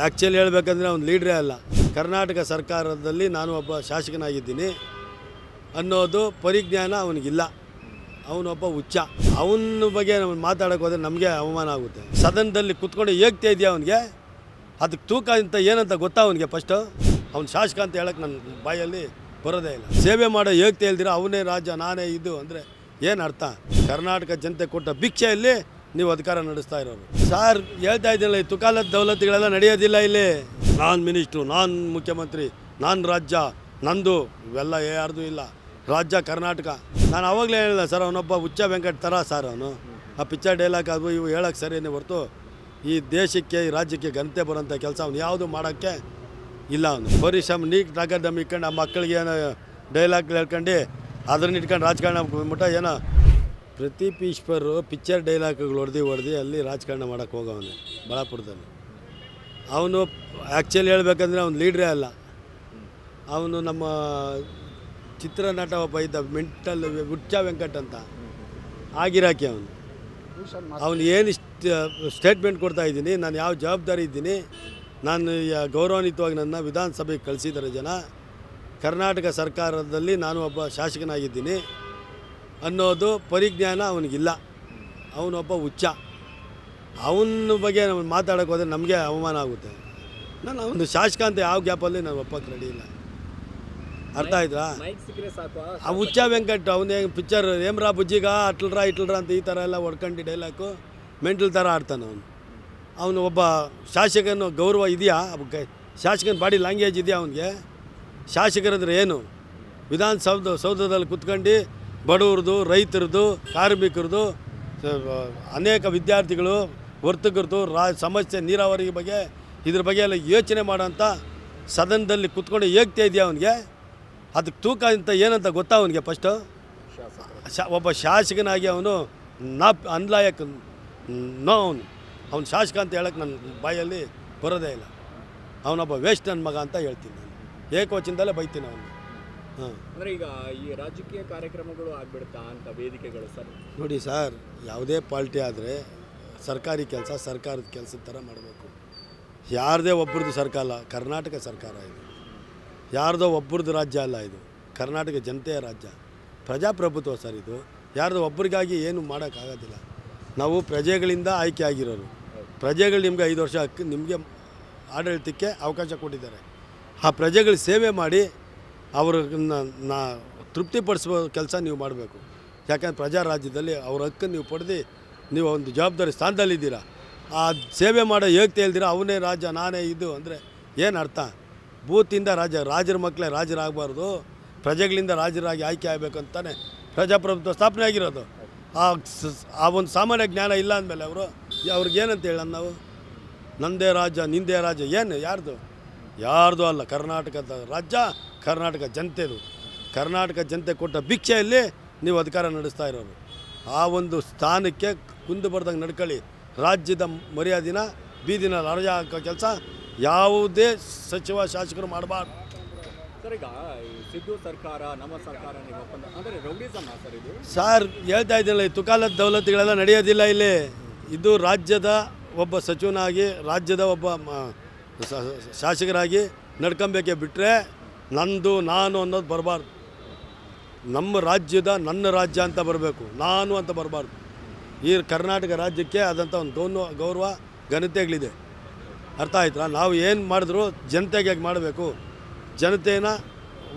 Actually ಹೇಳ್ಬೇಕಂದ್ರೆ ಅವ್ನು ಲೀಡ್ರೇ ಅಲ್ಲ. ಕರ್ನಾಟಕ ಸರ್ಕಾರದಲ್ಲಿ ನಾನು ಒಬ್ಬ ಶಾಸಕನಾಗಿದ್ದೀನಿ ಅನ್ನೋದು ಪರಿಜ್ಞಾನ ಅವನಿಗಿಲ್ಲ. ಅವನೊಬ್ಬ ಹುಚ್ಚ. ಅವನ ಬಗ್ಗೆ ನಾವು ಮಾತಾಡೋಕೆ ಹೋದರೆ ನಮಗೆ ಅವಮಾನ ಆಗುತ್ತೆ. ಸದನದಲ್ಲಿ ಕುತ್ಕೊಂಡು ಏಗ್ತಾ ಇದೆಯಾ ಅವನಿಗೆ? ಅದಕ್ಕೆ ತೂಕ ಅಂತ ಏನಂತ ಗೊತ್ತಾ ಅವನಿಗೆ? ಫಸ್ಟು ಅವ್ನು ಶಾಸಕ ಅಂತ ಹೇಳೋಕ್ಕೆ ನನ್ನ ಬಾಯಲ್ಲಿ ಬರೋದೇ ಇಲ್ಲ. ಸೇವೆ ಮಾಡೋ ಏಗ್ತಾ ಇಲ್ದಿರ ಅವನೇ ರಾಜ್ಯ ನಾನೇ ಇದು ಅಂದರೆ ಏನು ಅರ್ಥ? ಕರ್ನಾಟಕ ಜನತೆ ಕೊಟ್ಟ ಭಿಕ್ಷೆಯಲ್ಲಿ ನೀವು ಅಧಿಕಾರ ನಡೆಸ್ತಾ ಇರೋರು. ಸಾರ್ ಹೇಳ್ತಾ ಇದ್ದಿಲ್ಲ, ಈ ತುಕಾಲತ್ ದೌಲತ್ಗಳೆಲ್ಲ ನಡೆಯೋದಿಲ್ಲ ಇಲ್ಲಿ. ನಾನು ಮಿನಿಸ್ಟ್ರು, ನಾನು ಮುಖ್ಯಮಂತ್ರಿ, ನಾನು ರಾಜ್ಯ, ನಂದು ಇವೆಲ್ಲ ಯಾರ್ದು ಇಲ್ಲ. ರಾಜ್ಯ ಕರ್ನಾಟಕ. ನಾನು ಅವಾಗಲೇ ಹೇಳಿಲ್ಲ ಸರ್, ಅವನೊಬ್ಬ ಹುಚ್ಚ ವೆಂಕಟ್ ಥರ ಸರ್ ಅವನು. ಆ ಪಿಕ್ಚರ್ ಡೈಲಾಗ್ ಅದು ಇವು ಹೇಳೋಕ್ಕೆ ಸರಿಯೇ ಹೊರತು ಈ ದೇಶಕ್ಕೆ ಈ ರಾಜ್ಯಕ್ಕೆ ಘನತೆ ಬರೋಂಥ ಕೆಲಸ ಅವ್ನು ಯಾವುದು ಮಾಡೋಕ್ಕೆ ಇಲ್ಲ. ಅವನು ಪರಿಶ್ರಮ ನೀಟ್ ನಗದಮ್ ಇಟ್ಕೊಂಡು ಆ ಮಕ್ಕಳಿಗೆ ಏನೋ ಡೈಲಾಗ್ ಹೇಳ್ಕೊಂಡು ಅದನ್ನ ಇಟ್ಕೊಂಡು ರಾಜಕಾರಣ ಬಿಟ್ಟ ಏನೋ ಪ್ರದೀಪ್ ಈಶ್ವರ್ ಪಿಕ್ಚರ್ ಡೈಲಾಗ್ಗಳು ಹೊಡೆದು ಅಲ್ಲಿ ರಾಜಕಾರಣ ಮಾಡೋಕ್ಕೆ ಹೋಗವನು ಬಳ್ಳಾಪುರದಲ್ಲಿ. ಅವನು ಆ್ಯಕ್ಚುಲಿ ಹೇಳ್ಬೇಕಂದ್ರೆ ಅವ್ನು ಲೀಡ್ರೇ ಅಲ್ಲ. ಅವನು ನಮ್ಮ ಚಿತ್ರನಟ ಒಬ್ಬ ಇದ್ದ ಮೆಂಟಲ್ ಹುಚ್ಚ ವೆಂಕಟ್ ಅಂತ ಆಗಿರಾಕಿ ಅವನು ಏನು ಸ್ಟೇಟ್ಮೆಂಟ್ ಕೊಡ್ತಾ ಇದ್ದೀನಿ, ನಾನು ಯಾವ ಜವಾಬ್ದಾರಿ ಇದ್ದೀನಿ, ನಾನು ಗೌರವಾನ್ವಿತವಾಗಿ ನನ್ನ ವಿಧಾನಸಭೆಗೆ ಕಳಿಸಿದ್ದಾರೆ ಜನ. ಕರ್ನಾಟಕ ಸರ್ಕಾರದಲ್ಲಿ ನಾನು ಒಬ್ಬ ಶಾಸಕನಾಗಿದ್ದೀನಿ ಅನ್ನೋದು ಪರಿಜ್ಞಾನ ಅವನಿಗಿಲ್ಲ. ಅವನೊಬ್ಬ ಹುಚ್ಚ. ಅವನ ಬಗ್ಗೆ ನಾವು ಮಾತಾಡೋಕೆ ಹೋದರೆ ನಮಗೆ ಅವಮಾನ ಆಗುತ್ತೆ. ನಾನು ಅವನು ಶಾಸಕ ಅಂತ ಯಾವ ಗ್ಯಾಪಲ್ಲಿ ನಾನು ಒಪ್ಪಕ್ಕೆ ರೆಡಿ ಇಲ್ಲ. ಅರ್ಥ ಆಯ್ತಾ? ಆ ಹುಚ್ಚ ವೆಂಕಟ್ ಅವನೇ ಪಿಕ್ಚರ್ ಏಮ್ರಾ ಬುಜ್ಜಿಗ ಇಟ್ಲ್ರ ಅಂತ ಈ ಥರ ಎಲ್ಲ ಹೊಡ್ಕೊಂಡು ಡೈಲಾಕು ಮೆಂಟಲ್ ಥರ ಆಡ್ತಾನೆ ಅವನು. ಒಬ್ಬ ಶಾಸಕನ ಗೌರವ ಇದೆಯಾ? ಶಾಸಕನ ಬಾಡಿ ಲ್ಯಾಂಗ್ವೇಜ್ ಇದೆಯಾ ಅವನಿಗೆ? ಶಾಸಕರಂದ್ರೆ ಏನು? ಸೌಧದಲ್ಲಿ ಕುತ್ಕೊಂಡು ಬಡವ್ರದ್ದು, ರೈತರದ್ದು, ಕಾರ್ಮಿಕರದ್ದು, ಅನೇಕ ವಿದ್ಯಾರ್ಥಿಗಳು, ವರ್ತಕರದ್ದು ಸಮಸ್ಯೆ ನೀರಾವರಿ ಬಗ್ಗೆ ಇದ್ರ ಬಗ್ಗೆ ಎಲ್ಲ ಯೋಚನೆ ಮಾಡೋಂಥ ಸದನದಲ್ಲಿ ಕುತ್ಕೊಂಡು ಏಗ್ತಾ ಇದೆಯಾ ಅವನಿಗೆ? ಅದಕ್ಕೆ ತೂಕ ಅಂತ ಏನಂತ ಗೊತ್ತಾ ಅವನಿಗೆ? ಫಸ್ಟು ಒಬ್ಬ ಶಾಸಕನಾಗಿ ಅವನು ಅನ್ಲಾಯಕ್ ಅವನು ಶಾಸಕ ಅಂತ ಹೇಳೋಕ್ಕೆ ನನ್ನ ಬಾಯಲ್ಲಿ ಬರೋದೇ ಇಲ್ಲ. ಅವನೊಬ್ಬ ವೇಸ್ಟ್ ನನ್ನ ಮಗ ಅಂತ ಹೇಳ್ತೀನಿ ನಾನು. ಏಕವಚನದಲ್ಲೇ ಬೈತೀನಿ ಅವನು. ಅಂದರೆ ಈಗ ಈ ರಾಜಕೀಯ ಕಾರ್ಯಕ್ರಮಗಳು ಆಗ್ಬಿಡ್ತಾ ಅಂತ ವೇದಿಕೆಗಳು ಸರ್? ನೋಡಿ ಸರ್, ಯಾವುದೇ ಪಾರ್ಟಿ ಆದರೆ ಸರ್ಕಾರಿ ಕೆಲಸ ಸರ್ಕಾರದ ಕೆಲಸದ ಥರ ಮಾಡಬೇಕು. ಯಾರದೇ ಒಬ್ಬರದ್ದು ಸರ್ಕಾರ ಅಲ್ಲ, ಕರ್ನಾಟಕ ಸರ್ಕಾರ ಇದು. ಯಾರ್ದೋ ಒಬ್ಬರದ್ದು ರಾಜ್ಯ ಅಲ್ಲ ಇದು, ಕರ್ನಾಟಕ ಜನತೆಯ ರಾಜ್ಯ. ಪ್ರಜಾಪ್ರಭುತ್ವ ಸರ್ ಇದು. ಯಾರ್ದೋ ಒಬ್ಬರಿಗಾಗಿ ಏನು ಮಾಡೋಕ್ಕಾಗೋದಿಲ್ಲ. ನಾವು ಪ್ರಜೆಗಳಿಂದ ಆಯ್ಕೆ ಆಗಿರೋರು. ಪ್ರಜೆಗಳು ನಿಮಗೆ 5 ವರ್ಷ ನಿಮಗೆ ಆಡಳಿತಕ್ಕೆ ಅವಕಾಶ ಕೊಟ್ಟಿದ್ದಾರೆ. ಆ ಪ್ರಜೆಗಳು ಸೇವೆ ಮಾಡಿ ಅವ್ರನ್ನ ತೃಪ್ತಿಪಡಿಸುವ ಕೆಲಸ ನೀವು ಮಾಡಬೇಕು. ಯಾಕಂದರೆ ಪ್ರಜಾ ರಾಜ್ಯದಲ್ಲಿ ಅವ್ರ ಹಕ್ಕನ್ನು ನೀವು ಪಡೆದು ನೀವು ಒಂದು ಜವಾಬ್ದಾರಿ ಸ್ಥಾನದಲ್ಲಿದ್ದೀರಾ. ಆ ಸೇವೆ ಮಾಡೋ ಹೇಳ್ತಾ ಇಲ್ದಿರ ಅವನೇ ರಾಜ್ಯ ನಾನೇ ಇದು ಅಂದರೆ ಏನು ಅರ್ಥ? ಬೂತಿಂದ ರಾಜರ ಮಕ್ಕಳೇ ರಾಜರಾಗಬಾರ್ದು, ಪ್ರಜೆಗಳಿಂದ ರಾಜರಾಗಿ ಆಯ್ಕೆ ಆಗಬೇಕು ಅಂತಾನೆ ಪ್ರಜಾಪ್ರಭುತ್ವ ಸ್ಥಾಪನೆ ಆಗಿರೋದು. ಆ ಒಂದು ಸಾಮಾನ್ಯ ಜ್ಞಾನ ಇಲ್ಲ ಅಂದಮೇಲೆ ಅವ್ರಿಗೇನಂತ ಹೇಳೋಣ ನಾವು? ನಂದೇ ರಾಜ್ಯ ನಿಂದೇ ರಾಜ್ಯ ಏನು? ಯಾರ್ದು ಅಲ್ಲ. ಕರ್ನಾಟಕದ ರಾಜ್ಯ ಕರ್ನಾಟಕ ಜನತೆದು. ಕರ್ನಾಟಕ ಜನತೆ ಕೊಟ್ಟ ಭಿಕ್ಷೆಯಲ್ಲಿ ನೀವು ಅಧಿಕಾರ ನಡೆಸ್ತಾ ಇರೋರು. ಆ ಒಂದು ಸ್ಥಾನಕ್ಕೆ ಕುಂದು ಬರ್ದಂಗೆ ನಡ್ಕೊಳ್ಳಿ. ರಾಜ್ಯದ ಮರ್ಯಾದಿನ ಬೀದಿನ ಹರಾಜು ಹಾಕೋ ಕೆಲಸ ಯಾವುದೇ ಸಚಿವ ಶಾಸಕರು ಮಾಡಬಾರ್ದು ಸರ್. ಈಗ ಸಿದ್ದು ಸರ್ಕಾರ ನಮ್ಮ ಸರ್ಕಾರ ನೀವು ಒಪ್ಪಂದ ಅಂದರೆ ರೌಡಿಸಮ್ ಸರ್ ಇದು? ಸರ್ ಹೇಳ್ತಾ ಇದ್ದಿಲ್ಲ, ಈ ತುಕಾಲತ್ ದೌಲತ್ಗಳೆಲ್ಲ ನಡೆಯೋದಿಲ್ಲ ಇಲ್ಲಿ. ಇದು ರಾಜ್ಯದ ಒಬ್ಬ ಸಚಿವನಾಗಿ ರಾಜ್ಯದ ಒಬ್ಬ ಶಾಸಕರಾಗಿ ನಡ್ಕೊಬೇಕೇ ಬಿಟ್ಟರೆ ನಂದು ನಾನು ಅನ್ನೋದು ಬರಬಾರ್ದು. ನಮ್ಮ ರಾಜ್ಯದ ನನ್ನ ರಾಜ್ಯ ಅಂತ ಬರಬೇಕು, ನಾನು ಅಂತ ಬರಬಾರ್ದು. ಈ ಕರ್ನಾಟಕ ರಾಜ್ಯಕ್ಕೆ ಆದಂಥ ಒಂದು ಗೌರವ ಘನತೆಗಳಿದೆ. ಅರ್ಥ ಆಯ್ತಾ? ನಾವು ಏನು ಮಾಡಿದ್ರು ಜನತೆಗೆ ಹೇಗೆ ಮಾಡಬೇಕು, ಜನತೆನ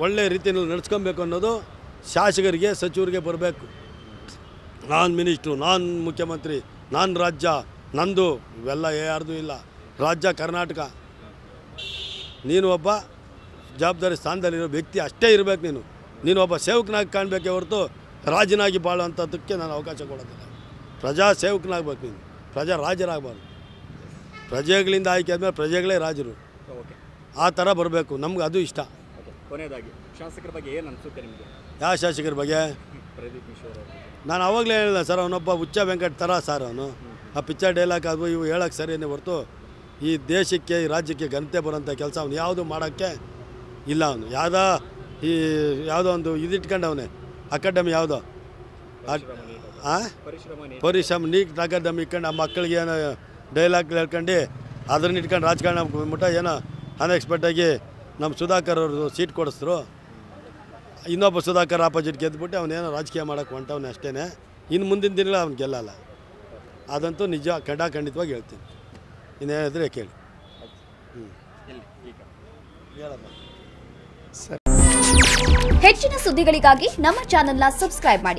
ಒಳ್ಳೆಯ ರೀತಿಯಲ್ಲಿ ನಡೆಸ್ಕೊಬೇಕು ಅನ್ನೋದು ಶಾಸಕರಿಗೆ ಸಚಿವರಿಗೆ ಬರಬೇಕು. ನಾನು ಮಿನಿಸ್ಟ್ರು, ನಾನು ಮುಖ್ಯಮಂತ್ರಿ, ನಾನು ರಾಜ್ಯ, ನಂದು ಇವೆಲ್ಲ ಯಾರ್ದು ಇಲ್ಲ. ರಾಜ್ಯ ಕರ್ನಾಟಕ. ನೀನು ಒಬ್ಬ ಜವಾಬ್ದಾರಿ ಸ್ಥಾನದಲ್ಲಿರೋ ವ್ಯಕ್ತಿ ಅಷ್ಟೇ ಇರಬೇಕು. ನೀನು ಒಬ್ಬ ಸೇವಕನಾಗಿ ಕಾಣಬೇಕೇ ಹೊರತು ರಾಜನಾಗಿ ಬಾಳೋಂಥದ್ದಕ್ಕೆ ನಾನು ಅವಕಾಶ ಕೊಡೋದಿಲ್ಲ. ಪ್ರಜಾ ಸೇವಕನಾಗಬೇಕು ನೀನು, ಪ್ರಜಾ ರಾಜರಾಗಬಾರ್ದು. ಪ್ರಜೆಗಳಿಂದ ಆಯ್ಕೆ ಆದಮೇಲೆ ಪ್ರಜೆಗಳೇ ರಾಜರು. ಆ ಥರ ಬರಬೇಕು. ನಮ್ಗೆ ಅದು ಇಷ್ಟ. ಕೊನೆಯದಾಗಿ ಶಾಸಕರ ಬಗ್ಗೆ ಏನು ಅನಿಸುತ್ತೆ ನಿಮಗೆ? ಯಾವ ಶಾಸಕರ ಬಗ್ಗೆ? ಪ್ರದೀಪ್ ಈಶ್ವರ್. ನಾನು ಅವಾಗಲೇ ಹೇಳಿಲ್ಲ ಸರ್, ಅವನೊಬ್ಬ ಹುಚ್ಚ ವೆಂಕಟ್ ಥರ ಸರ್ ಅವನು. ಆ ಪಿಕ್ಚರ್ ಡೈಲಾಗ್ ಅದು ಇವು ಹೇಳೋಕ್ಕೆ ಸರಿಯೇ ಹೊರತು ಈ ದೇಶಕ್ಕೆ ಈ ರಾಜ್ಯಕ್ಕೆ ಘನತೆ ಬರೋಂಥ ಕೆಲಸ ಅವ್ನು ಯಾವುದು ಮಾಡೋಕ್ಕೆ ಇಲ್ಲ. ಅವನು ಯಾವುದೋ ಒಂದು ಇದಿಟ್ಕೊಂಡವನೇ ಅಕಾಡೆಮಿ ಯಾವುದೋ ಪರಿಶ್ರಮ ನೀಟ್ ನಗದಮ್ ಇಟ್ಕೊಂಡು ಆ ಮಕ್ಕಳಿಗೆ ಏನೋ ಡೈಲಾಗ್ ಹೇಳ್ಕೊಂಡು ಅದನ್ನ ಇಟ್ಕೊಂಡು ರಾಜಕಾರಣ ಬಂದ್ಬಿಟ್ಟು ಏನೋ ಅನ್ಎಕ್ಸ್ಪೆಕ್ಟಾಗಿ ನಮ್ಮ ಸುಧಾಕರ್ ಅವರು ಸೀಟ್ ಕೊಡಿಸಿದ್ರು. ಇನ್ನೊಬ್ಬ ಸುಧಾಕರ್ ಆಪೋಸಿಟ್ ಗೆದ್ದುಬಿಟ್ಟು ಅವನೇನೋ ರಾಜಕೀಯ ಮಾಡೋಕ್ಕೆ ಹೊಂಟವನೇ ಅಷ್ಟೇ. ಇನ್ನು ಮುಂದಿನ ದಿನಗಳು ಅವ್ನು ಗೆಲ್ಲಲ್ಲ, ಅದಂತೂ ನಿಜ ಖಂಡಿತವಾಗಿ ಹೇಳ್ತೀನಿ. ಇನ್ನೇನಿದ್ರೆ ಕೇಳಿ. ಹೆಚ್ಚಿನ ಸುದ್ದಿಗಳಿಗಾಗಿ ನಮ್ಮ ಚಾನೆಲ್ನ ಸಬ್ಸ್ಕ್ರೈಬ್ ಮಾಡಿ.